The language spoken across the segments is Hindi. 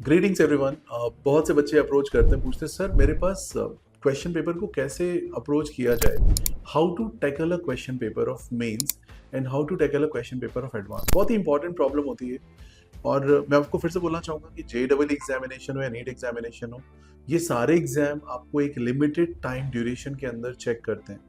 Greetings everyone. बहुत से बच्चे अप्रोच करते हैं, पूछते हैं सर मेरे पास क्वेश्चन पेपर को कैसे अप्रोच किया जाए, how to tackle a question paper of mains and how to tackle a question paper of advance. बहुत ही इंपॉर्टेंट प्रॉब्लम होती है। और मैं आपको फिर से बोलना चाहूँगा कि JEE एग्जामिनेशन हो या नीट एग्जामिनेशन हो, ये सारे एग्जाम आपको एक लिमिटेड टाइम ड्यूरेशन के अंदर चेक करते हैं।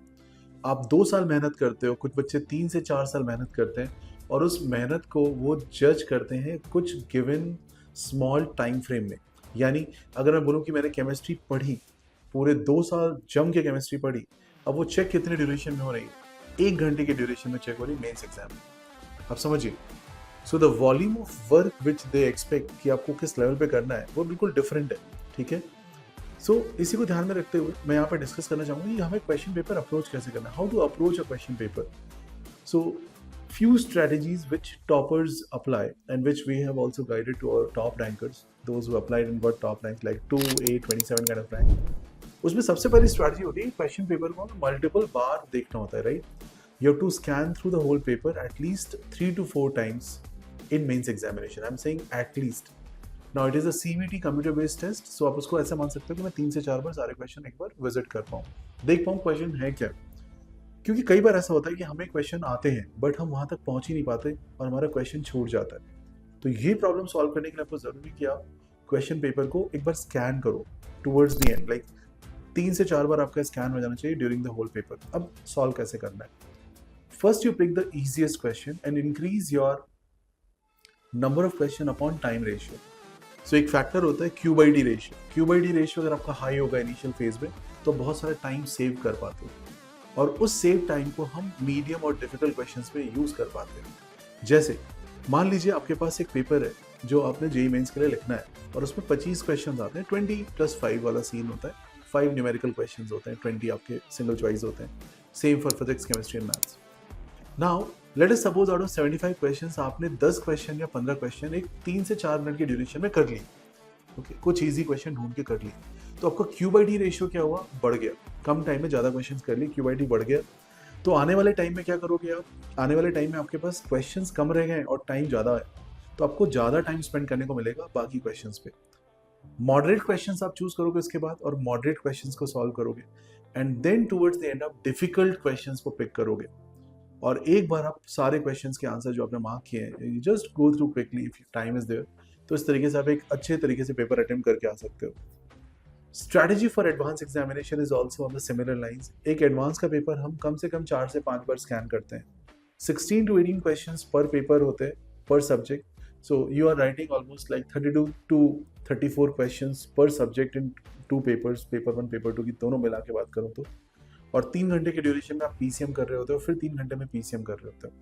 आप 2 साल मेहनत करते हो, कुछ बच्चे 3 से 4 साल मेहनत करते हैं, और उस मेहनत को वो जज करते हैं कुछ गिवन स्मॉल टाइम फ्रेम में। यानी अगर मैं बोलूँ कि मैंने केमिस्ट्री पढ़ी, पूरे 2 साल जम के केमिस्ट्री पढ़ी, अब वो चेक कितने ड्यूरेशन में हो रही है? 1 घंटे के ड्यूरेशन में चेक हो रही है मेंस एग्जाम में। आप समझिए। So the volume of work which they expect कि आपको किस लेवल पे करना है, वो बिल्कुल डिफरेंट है। ठीक है। सो इसी को ध्यान में रखते हुए मैं यहाँ पर डिस्कस करना चाहूँगा कि हमें क्वेश्चन पेपर अप्रोच कैसे करना है, how to approach a question paper. So few strategies which toppers apply and which we have also guided to our top rankers, those who applied and got top ranks like 2, 8, 27 kind of rank। उसमें सबसे पहली स्ट्रैटेजी होती है क्वेश्चन पेपर को मल्टीपल बार देखना होता है, right. You have to scan through the whole paper at least 3 to 4 times in mains examination। I'm saying at least। Now it is a CVT computer based test, so आप उसको ऐसे मान सकते हो कि मैं 3 से 4 बार सारे क्वेश्चन एक बार विजिट कर पाऊँ, देख पाऊँ क्वेश्चन है क्या। क्योंकि कई बार ऐसा होता है कि हमें क्वेश्चन आते हैं बट हम वहां तक पहुंच ही नहीं पाते और हमारा क्वेश्चन छूट जाता है। तो ये प्रॉब्लम सॉल्व करने के लिए आपको जरूरी कि आप क्वेश्चन पेपर को एक बार स्कैन करो टुवर्ड्स द एंड, लाइक 3 से 4 बार आपका स्कैन हो जाना चाहिए ड्यूरिंग द होल पेपर। अब सॉल्व कैसे करना है? First you pick the easiest question and increase your number of question upon time ratio. So एक फैक्टर होता है Q/D रेशियो। Q/D रेशियो अगर आपका हाई होगा इनिशियल फेज में तो बहुत सारा टाइम सेव कर पाते हो, और उस सेव टाइम को हम मीडियम और डिफिकल्ट क्वेश्चंस में यूज कर पाते हैं। जैसे मान लीजिए आपके पास एक पेपर है जो आपने JEE मेंस के लिए लिखना है, और उसमें 25 क्वेश्चंस आते हैं, 20+5 वाला सीन होता है। 5 न्यूमेरिकल क्वेश्चंस होते हैं, 20 आपके सिंगल चॉइस होते हैं। Same for physics, chemistry and maths. Now let us suppose out of 75 questions आपने 10 क्वेश्चन या 15 क्वेश्चन एक 3 से 4 मिनट के ड्यूरेशन में कर ली। ओके, कुछ इजी क्वेश्चन ढूंढ के कर लिए, तो आपका Q/D रेशियो क्या हुआ? बढ़ गया। कम टाइम में ज्यादा क्वेश्चंस कर लिए, Q/D बढ़ गया। तो आने वाले टाइम में क्या करोगे आप? आने वाले टाइम में आपके पास क्वेश्चंस कम रह गए और टाइम ज्यादा है, तो आपको ज्यादा टाइम स्पेंड करने को मिलेगा बाकी क्वेश्चंस पे। मॉडरेट क्वेश्चंस आप चूज करोगे उसके बाद, और मॉडरेट क्वेश्चंस को सॉल्व करोगे, and then towards the end आप डिफिकल्ट क्वेश्चंस को पिक करोगे। और एक बार आप सारे क्वेश्चंस के आंसर जो आपने मार्क किए हैं, just go through quickly if time is there. तो इस तरीके से आप एक अच्छे तरीके से पेपर अटेम्प्ट करके आ सकते हो। Strategy for advance examination is also on the similar lines. एक एडवांस का पेपर हम कम से कम 4 से 5 बार स्कैन करते हैं। 16 to 18 क्वेश्चंस पर पेपर होते हैं, पर subject. So you are writing almost like 32 to 34 questions पर subject in 2 papers, paper 1 paper 2 की दोनों मिला के बात करूँ तो। और 3 घंटे के ड्यूरेशन में आप PCM कर रहे होते हो, फिर 3 घंटे में PCM कर रहे होते हो।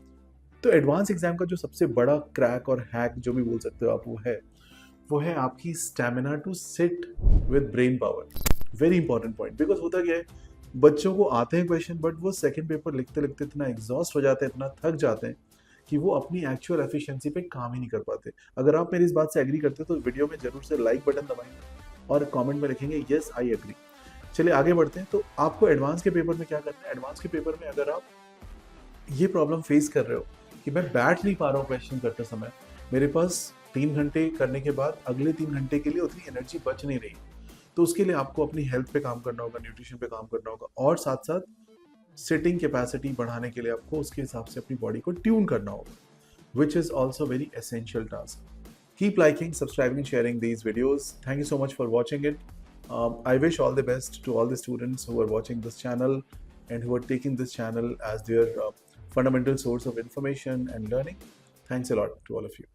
तो एडवांस एग्जाम का जो सबसे बड़ा क्रैक और हैक जो भी बोल सकते हो आप, वो है आपकी stamina to sit with brain power. Very important point. Because होता क्या है, बच्चों को आते हैं क्वेश्चन बट वो सेकंड पेपर लिखते लिखते इतना एग्जॉस्ट हो जाते हैं, इतना थक जाते हैं कि वो अपनी एक्चुअल एफिशिएंसी पे काम ही नहीं कर पाते। अगर आप मेरी इस बात से एग्री करते हो तो वीडियो में जरूर से लाइक बटन दबाएंगे और कमेंट में लिखेंगे यस आई एग्री। चलिए आगे बढ़ते हैं। तो आपको एडवांस के पेपर में क्या करना है? एडवांस के पेपर में अगर आप ये प्रॉब्लम फेस कर रहे हो कि मैं बैठ नहीं पा रहा हूँ क्वेश्चन करते समय, मेरे पास 3 घंटे करने के बाद अगले 3 घंटे के लिए उतनी एनर्जी बच नहीं रही, तो उसके लिए आपको अपनी हेल्थ पे काम करना होगा, न्यूट्रिशन पे काम करना होगा, और साथ साथ सिटिंग कैपेसिटी बढ़ाने के लिए आपको उसके हिसाब से अपनी बॉडी को ट्यून करना होगा, which is also very essential task. Keep liking, subscribing, sharing these videos. Thank you so much for watching it. I wish all the best to all the students who are watching this channel and who are taking this channel as their fundamental source of information and learning. Thanks a lot to all of you.